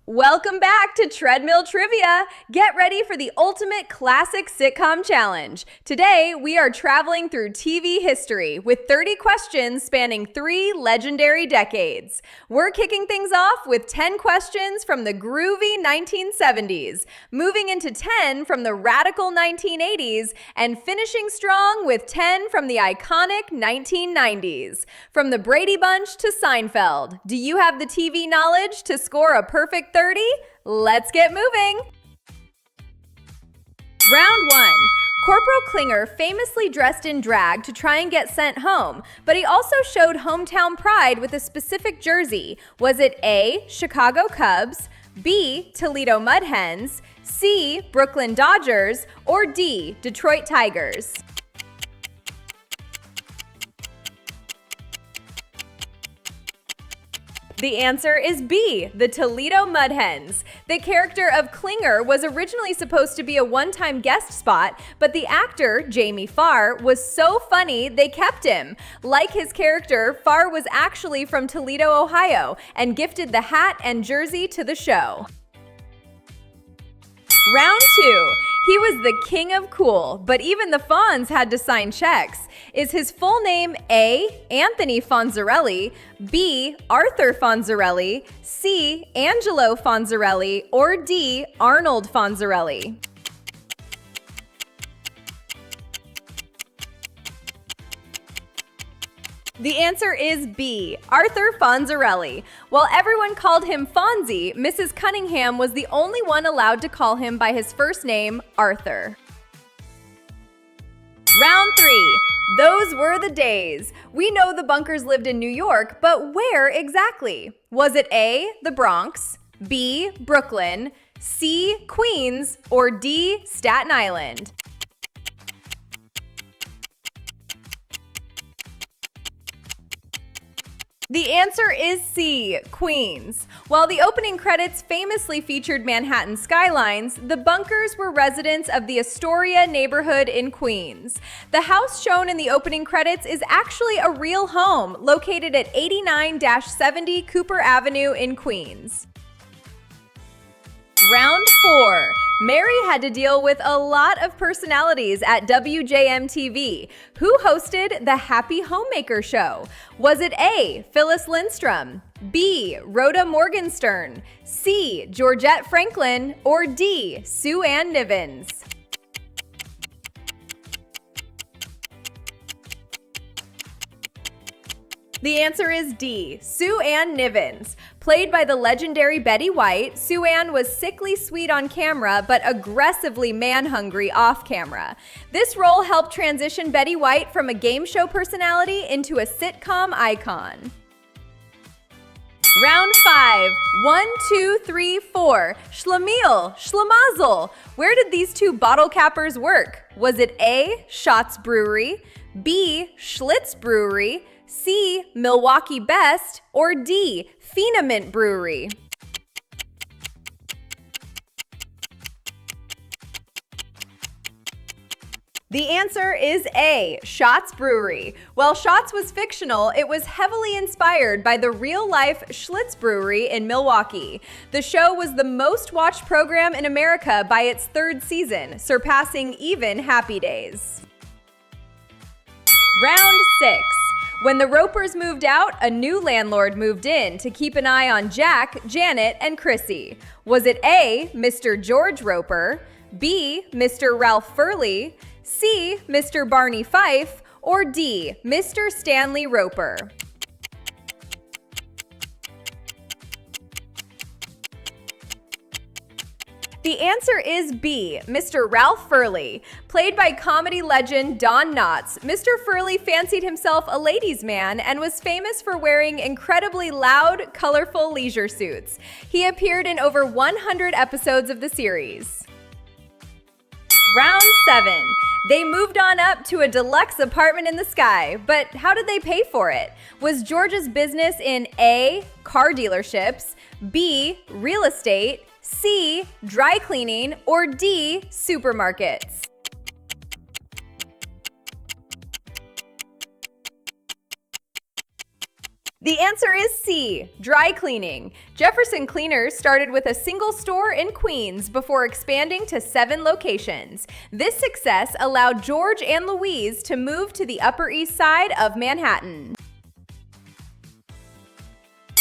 Welcome back to Treadmill Trivia. Get ready for the ultimate classic sitcom challenge. Today, we are traveling through TV history with 30 questions spanning 3 legendary decades. We're kicking things off with 10 questions from the groovy 1970s, moving into 10 from the radical 1980s, and finishing strong with 10 from the iconic 1990s. From the Brady Bunch to Seinfeld, do you have the TV knowledge to score a perfect 30? Let's get moving. Round 1. Corporal Klinger famously dressed in drag to try and get sent home, but he also showed hometown pride with a specific jersey. Was it A, Chicago Cubs, B, Toledo Mud Hens, C, Brooklyn Dodgers, or D, Detroit Tigers? The answer is B, the Toledo Mud Hens. The character of Klinger was originally supposed to be a one-time guest spot, but the actor, Jamie Farr, was so funny they kept him. Like his character, Farr was actually from Toledo, Ohio, and gifted the hat and jersey to the show. Round 2. He was the king of cool, but even the Fonz had to sign checks. Is his full name A, Anthony Fonzarelli, B, Arthur Fonzarelli, C, Angelo Fonzarelli, or D, Arnold Fonzarelli? The answer is B, Arthur Fonzarelli. While everyone called him Fonzie, Mrs. Cunningham was the only one allowed to call him by his first name, Arthur. Round 3. Those were the days. We know the Bunkers lived in New York, but where exactly? Was it A, the Bronx, B, Brooklyn, C, Queens, or D, Staten Island? The answer is C, Queens. While the opening credits famously featured Manhattan skylines, the Bunkers were residents of the Astoria neighborhood in Queens. The house shown in the opening credits is actually a real home located at 89-70 Cooper Avenue in Queens. Round 4. Mary had to deal with a lot of personalities at WJM-TV. Who hosted the Happy Homemaker Show? Was it A, Phyllis Lindstrom, B, Rhoda Morgenstern, C, Georgette Franklin, or D, Sue Ann Nivens? The answer is D, Sue Ann Nivens. Played by the legendary Betty White, Sue Ann was sickly sweet on camera, but aggressively man-hungry off camera. This role helped transition Betty White from a game show personality into a sitcom icon. Round 5. 1, 2, 3, 4. Schlemiel, Schlemazel. Where did these two bottle cappers work? Was it A, Schatz Brewery, B, Schlitz Brewery, C, Milwaukee Best, or D, Phenoment Brewery? The answer is A, Schatz Brewery. While Schatz was fictional, it was heavily inspired by the real-life Schlitz Brewery in Milwaukee. The show was the most watched program in America by its 3rd season, surpassing even Happy Days. Round 6. When the Ropers moved out, a new landlord moved in to keep an eye on Jack, Janet, and Chrissy. Was it A, Mr. George Roper, B, Mr. Ralph Furley, C, Mr. Barney Fife, or D, Mr. Stanley Roper? The answer is B, Mr. Ralph Furley. Played by comedy legend Don Knotts, Mr. Furley fancied himself a ladies' man and was famous for wearing incredibly loud, colorful leisure suits. He appeared in over 100 episodes of the series. Round 7. They moved on up to a deluxe apartment in the sky, but how did they pay for it? Was George's business in A, car dealerships, B, real estate, C, dry cleaning, or D, supermarkets? The answer is C, dry cleaning. Jefferson Cleaners started with a single store in Queens before expanding to 7 locations. This success allowed George and Louise to move to the Upper East Side of Manhattan.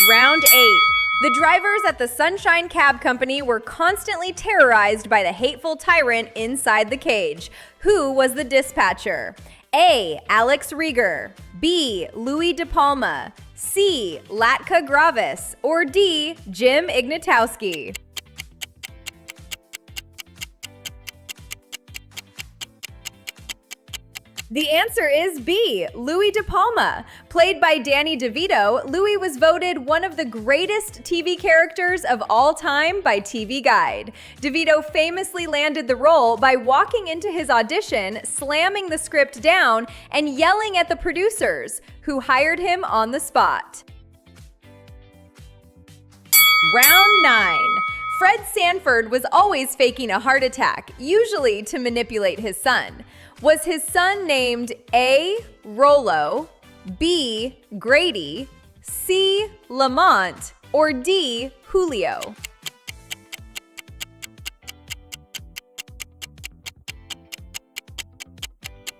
Round 8. The drivers at the Sunshine Cab Company were constantly terrorized by the hateful tyrant inside the cage. Who was the dispatcher? A. Alex Rieger, B. Louis De Palma, C. Latka Gravis, or D. Jim Ignatowski? The answer is B, Louis De Palma. Played by Danny DeVito, Louis was voted one of the greatest TV characters of all time by TV Guide. DeVito famously landed the role by walking into his audition, slamming the script down, and yelling at the producers, who hired him on the spot. Round 9. Fred Sanford was always faking a heart attack, usually to manipulate his son. Was his son named A. Rollo, B. Grady, C. Lamont, or D. Julio?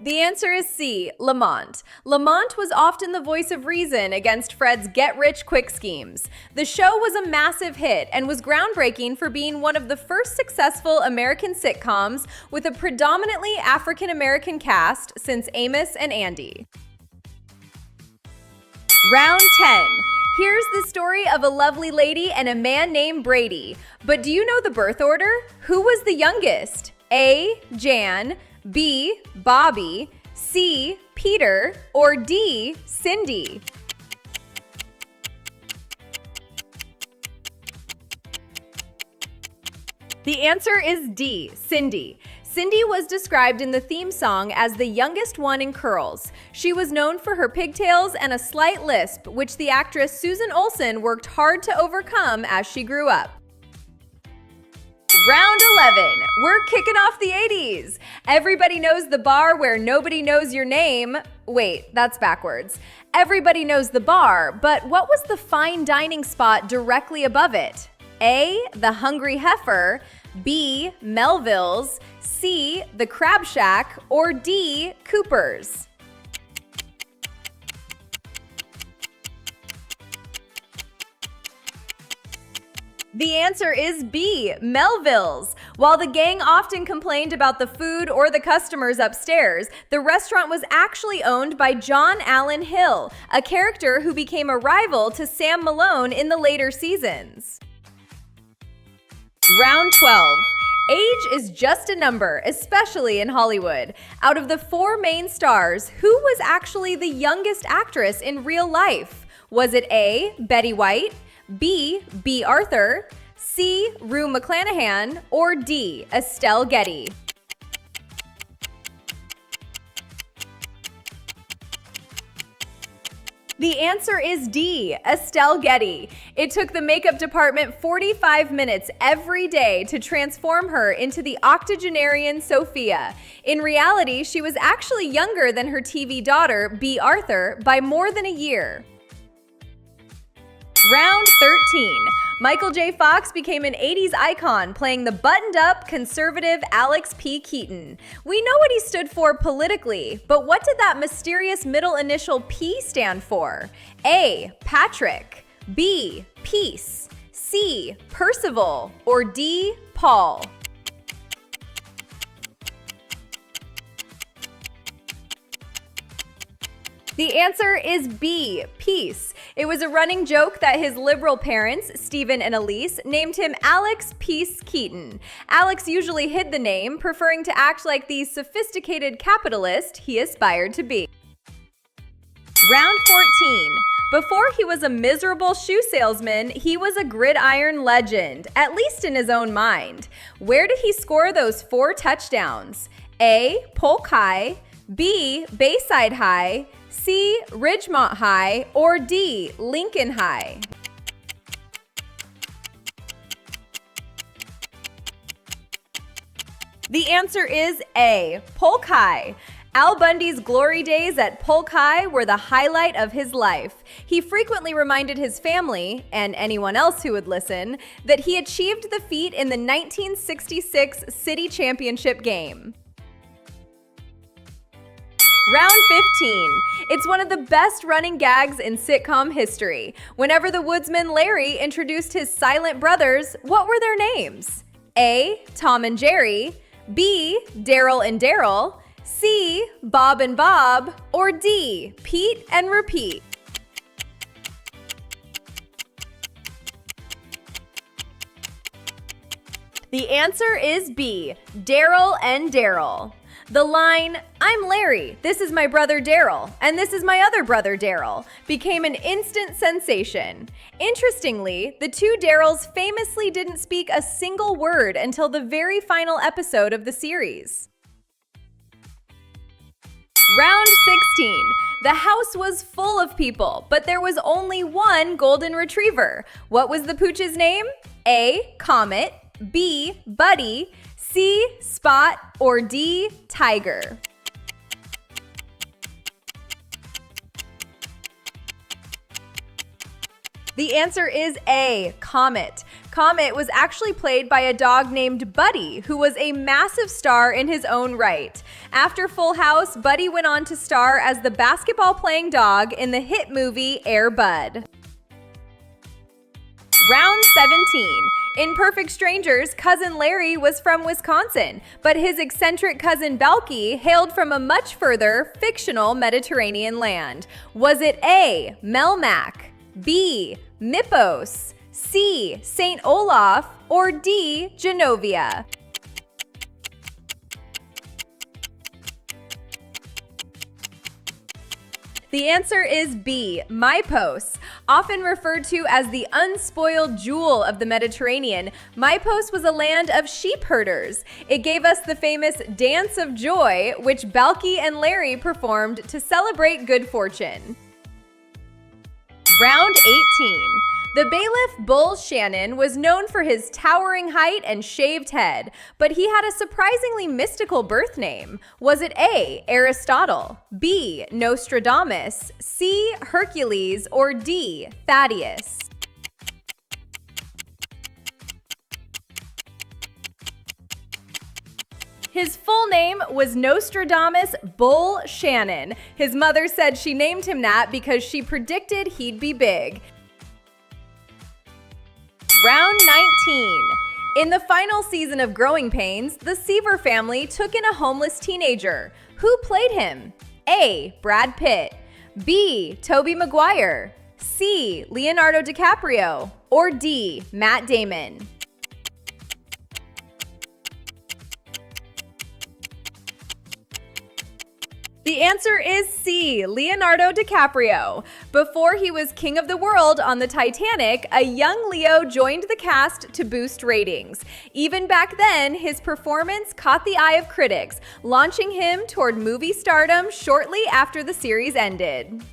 The answer is C, Lamont. Lamont was often the voice of reason against Fred's get-rich-quick schemes. The show was a massive hit and was groundbreaking for being one of the first successful American sitcoms with a predominantly African-American cast since Amos and Andy. Round 10. Here's the story of a lovely lady and a man named Brady. But do you know the birth order? Who was the youngest? A. Jan, B. Bobby, C. Peter, or D. Cindy? The answer is D. Cindy. Cindy was described in the theme song as the youngest one in curls. She was known for her pigtails and a slight lisp, which the actress Susan Olsen worked hard to overcome as she grew up. Round 11. We're kicking off the 80s. Everybody knows the bar where nobody knows your name. Wait, that's backwards. Everybody knows the bar, but what was the fine dining spot directly above it? A. The Hungry Heifer, B. Melville's, C. The Crab Shack, or D. Cooper's? The answer is B, Melville's. While the gang often complained about the food or the customers upstairs, the restaurant was actually owned by John Allen Hill, a character who became a rival to Sam Malone in the later seasons. Round 12. Age is just a number, especially in Hollywood. Out of the 4 main stars, who was actually the youngest actress in real life? Was it A, Betty White, B. B. Arthur, C. Rue McClanahan, or D. Estelle Getty? The answer is D. Estelle Getty. It took the makeup department 45 minutes every day to transform her into the octogenarian Sophia. In reality, she was actually younger than her TV daughter, B. Arthur, by more than a year. Round 13. Michael J. Fox became an 80s icon, playing the buttoned-up, conservative Alex P. Keaton. We know what he stood for politically, but what did that mysterious middle initial P stand for? A. Patrick, B. Peace, C. Percival, or D. Paul? The answer is B, Peace. It was a running joke that his liberal parents, Stephen and Elise, named him Alex Peace Keaton. Alex usually hid the name, preferring to act like the sophisticated capitalist he aspired to be. Round 14. Before he was a miserable shoe salesman, he was a gridiron legend, at least in his own mind. Where did he score those 4 touchdowns? A. Polk High, B. Bayside High, C. Ridgemont High, or D. Lincoln High? The answer is A. Polk High. Al Bundy's glory days at Polk High were the highlight of his life. He frequently reminded his family, and anyone else who would listen, that he achieved the feat in the 1966 City Championship game. Round 15. It's one of the best running gags in sitcom history. Whenever the woodsman Larry introduced his silent brothers, what were their names? A. Tom and Jerry, B. Daryl and Daryl, C. Bob and Bob, or D. Pete and Repeat? The answer is B. Daryl and Daryl. The line, "I'm Larry, this is my brother Daryl, and this is my other brother Daryl," became an instant sensation. Interestingly, the two Daryls famously didn't speak a single word until the very final episode of the series. Round 16. The house was full of people, but there was only one golden retriever. What was the pooch's name? A. Comet, B. Buddy, C. Spot, or D. Tiger? The answer is A. Comet. Comet was actually played by a dog named Buddy, who was a massive star in his own right. After Full House, Buddy went on to star as the basketball-playing dog in the hit movie Air Bud. Round 17. In Perfect Strangers, cousin Larry was from Wisconsin, but his eccentric cousin Balky hailed from a much further, fictional Mediterranean land. Was it A. Melmac, B. Mypos, C. St. Olaf, or D. Genovia? The answer is B. Mypos. Often referred to as the unspoiled jewel of the Mediterranean, Mypos was a land of sheep herders. It gave us the famous Dance of Joy, which Balky and Larry performed to celebrate good fortune. Round 18. The bailiff Bull Shannon was known for his towering height and shaved head, but he had a surprisingly mystical birth name. Was it A. Aristotle, B. Nostradamus, C. Hercules, or D. Thaddeus? His full name was Nostradamus Bull Shannon. His mother said she named him that because she predicted he'd be big. Round 19. In the final season of Growing Pains, the Seaver family took in a homeless teenager. Who played him? A. Brad Pitt, B. Tobey Maguire, C. Leonardo DiCaprio, or D. Matt Damon? The answer is C. Leonardo DiCaprio. Before he was king of the world on the Titanic, a young Leo joined the cast to boost ratings. Even back then, his performance caught the eye of critics, launching him toward movie stardom shortly after the series ended.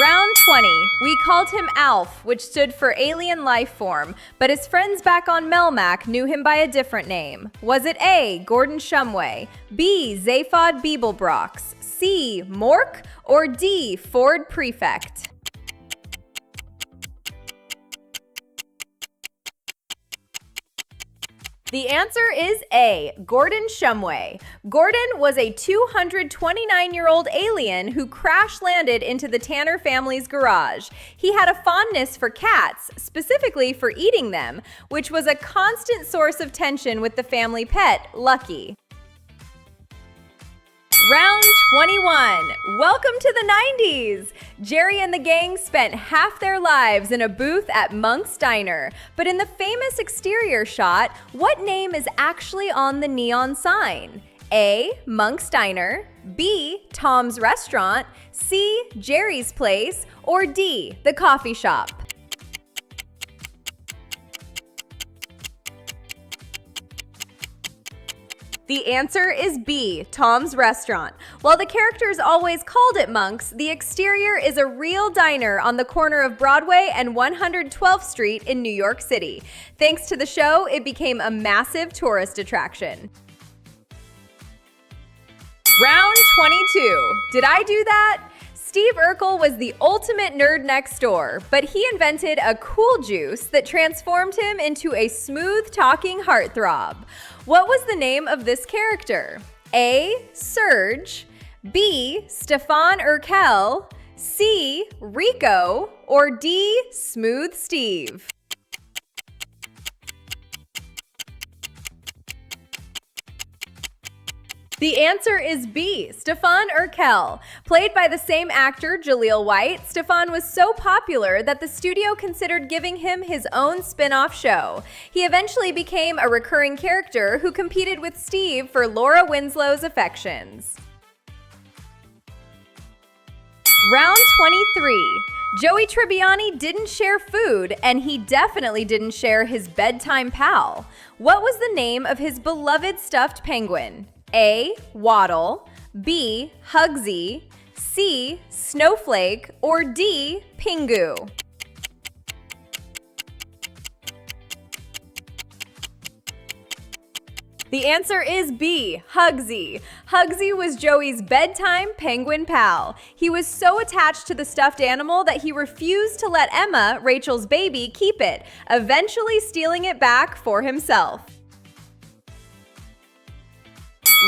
Round 20. We called him Alf, which stood for alien life form, but his friends back on Melmac knew him by a different name. Was it A. Gordon Shumway, B. Zaphod Beeblebrox, C. Mork, or D. Ford Prefect? The answer is A. Gordon Shumway. Gordon was a 229-year-old alien who crash-landed into the Tanner family's garage. He had a fondness for cats, specifically for eating them, which was a constant source of tension with the family pet, Lucky. Round 21. Welcome to the 90s. Jerry and the gang spent half their lives in a booth at Monk's Diner. But in the famous exterior shot, what name is actually on the neon sign? A. Monk's Diner, B. Tom's Restaurant, C. Jerry's Place, or D. The Coffee Shop? The answer is B, Tom's Restaurant. While the characters always called it Monk's, the exterior is a real diner on the corner of Broadway and 112th Street in New York City. Thanks to the show, it became a massive tourist attraction. Round 22. Did I do that? Steve Urkel was the ultimate nerd next door, but he invented a cool juice that transformed him into a smooth-talking heartthrob. What was the name of this character? A. Serge, B. Stefan Urkel, C. Rico, or D. Smooth Steve? The answer is B, Stefan Urkel. Played by the same actor, Jaleel White, Stefan was so popular that the studio considered giving him his own spin-off show. He eventually became a recurring character who competed with Steve for Laura Winslow's affections. Round 23. Joey Tribbiani didn't share food, and he definitely didn't share his bedtime pal. What was the name of his beloved stuffed penguin? A. Waddle, B. Hugsy, C. Snowflake, or D. Pingu? The answer is B, Hugsy. Hugsy was Joey's bedtime penguin pal. He was so attached to the stuffed animal that he refused to let Emma, Rachel's baby, keep it, eventually stealing it back for himself.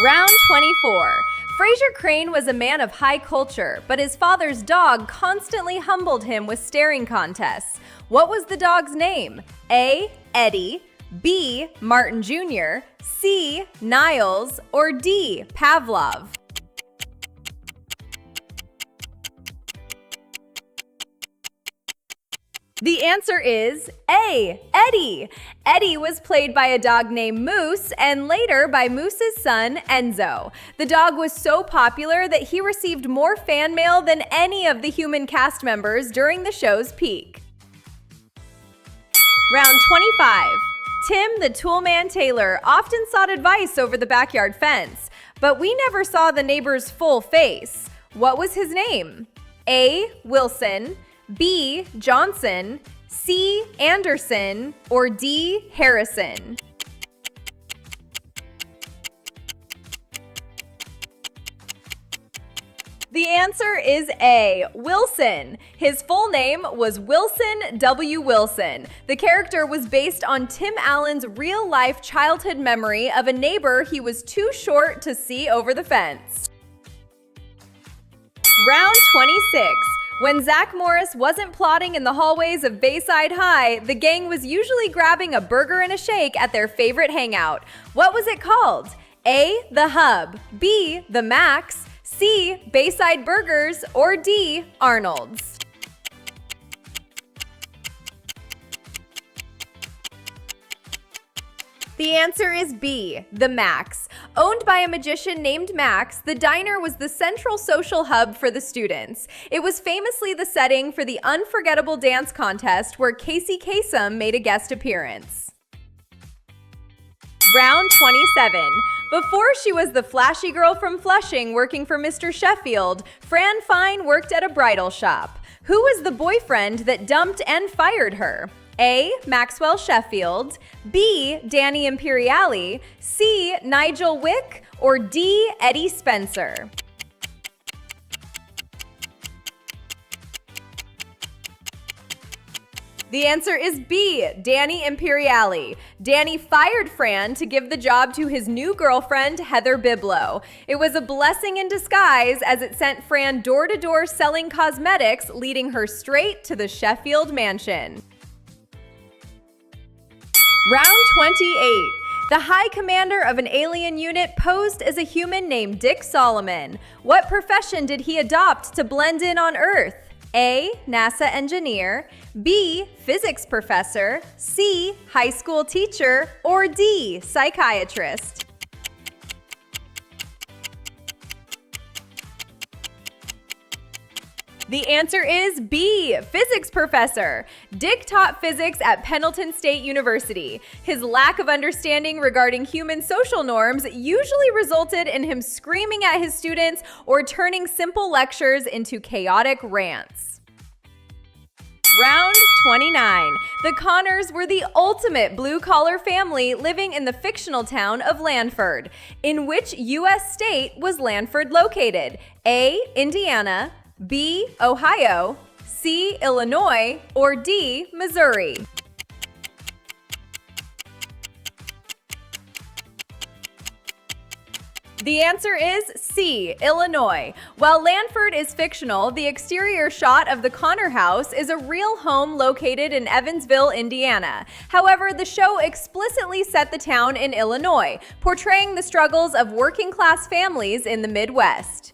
Round 24. Frasier Crane was a man of high culture, but his father's dog constantly humbled him with staring contests. What was the dog's name? A. Eddie, B. Martin Jr., C. Niles, or D. Pavlov? The answer is A, Eddie. Eddie was played by a dog named Moose and later by Moose's son, Enzo. The dog was so popular that he received more fan mail than any of the human cast members during the show's peak. Round 25. Tim the Toolman Taylor often sought advice over the backyard fence, but we never saw the neighbor's full face. What was his name? A. Wilson, B. Johnson, C. Anderson, or D. Harrison? The answer is A, Wilson. His full name was Wilson W. Wilson. The character was based on Tim Allen's real-life childhood memory of a neighbor he was too short to see over the fence. Round 26. When Zach Morris wasn't plotting in the hallways of Bayside High, the gang was usually grabbing a burger and a shake at their favorite hangout. What was it called? A, The Hub, B, The Max, C, Bayside Burgers, or D, Arnold's? The answer is B, The Max. Owned by a magician named Max, the diner was the central social hub for the students. It was famously the setting for the unforgettable dance contest where Casey Kasem made a guest appearance. Round 27. Before she was the flashy girl from Flushing working for Mr. Sheffield, Fran Fine worked at a bridal shop. Who was the boyfriend that dumped and fired her? A. Maxwell Sheffield, B. Danny Imperiali, C. Nigel Wick, or D. Eddie Spencer? The answer is B, Danny Imperiali. Danny fired Fran to give the job to his new girlfriend, Heather Biblow. It was a blessing in disguise as it sent Fran door-to-door selling cosmetics, leading her straight to the Sheffield mansion. Round 28. The high commander of an alien unit posed as a human named Dick Solomon. What profession did he adopt to blend in on Earth? A. NASA engineer, B. Physics professor, C. High school teacher, or D. Psychiatrist? The answer is B, physics professor. Dick taught physics at Pendleton State University. His lack of understanding regarding human social norms usually resulted in him screaming at his students or turning simple lectures into chaotic rants. Round 29. The Connors were the ultimate blue-collar family living in the fictional town of Lanford. In which U.S. state was Lanford located? A. Indiana, B. Ohio, C. Illinois, or D. Missouri? The answer is C, Illinois. While Lanford is fictional, the exterior shot of the Connor house is a real home located in Evansville, Indiana. However, the show explicitly set the town in Illinois, portraying the struggles of working-class families in the Midwest.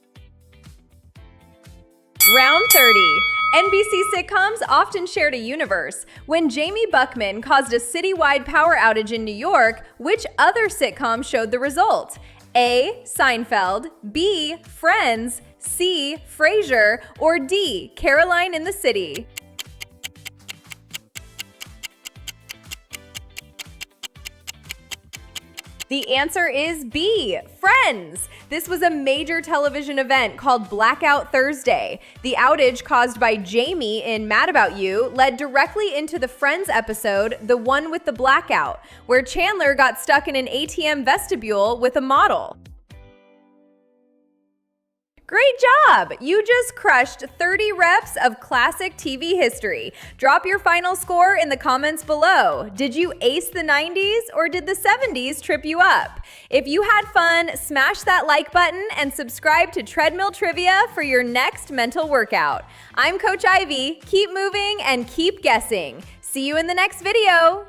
Round 30. NBC sitcoms often shared a universe. When Jamie Buckman caused a citywide power outage in New York, which other sitcom showed the result? A. Seinfeld, B. Friends, C. Frasier, or D. Caroline in the City? The answer is B, Friends. This was a major television event called Blackout Thursday. The outage caused by Jamie in Mad About You led directly into the Friends episode, The One with the Blackout, where Chandler got stuck in an ATM vestibule with a model. Great job! You just crushed 30 reps of classic TV history. Drop your final score in the comments below. Did you ace the 90s or did the 70s trip you up? If you had fun, smash that like button and subscribe to Treadmill Trivia for your next mental workout. I'm Coach Ivy. Keep moving and keep guessing. See you in the next video.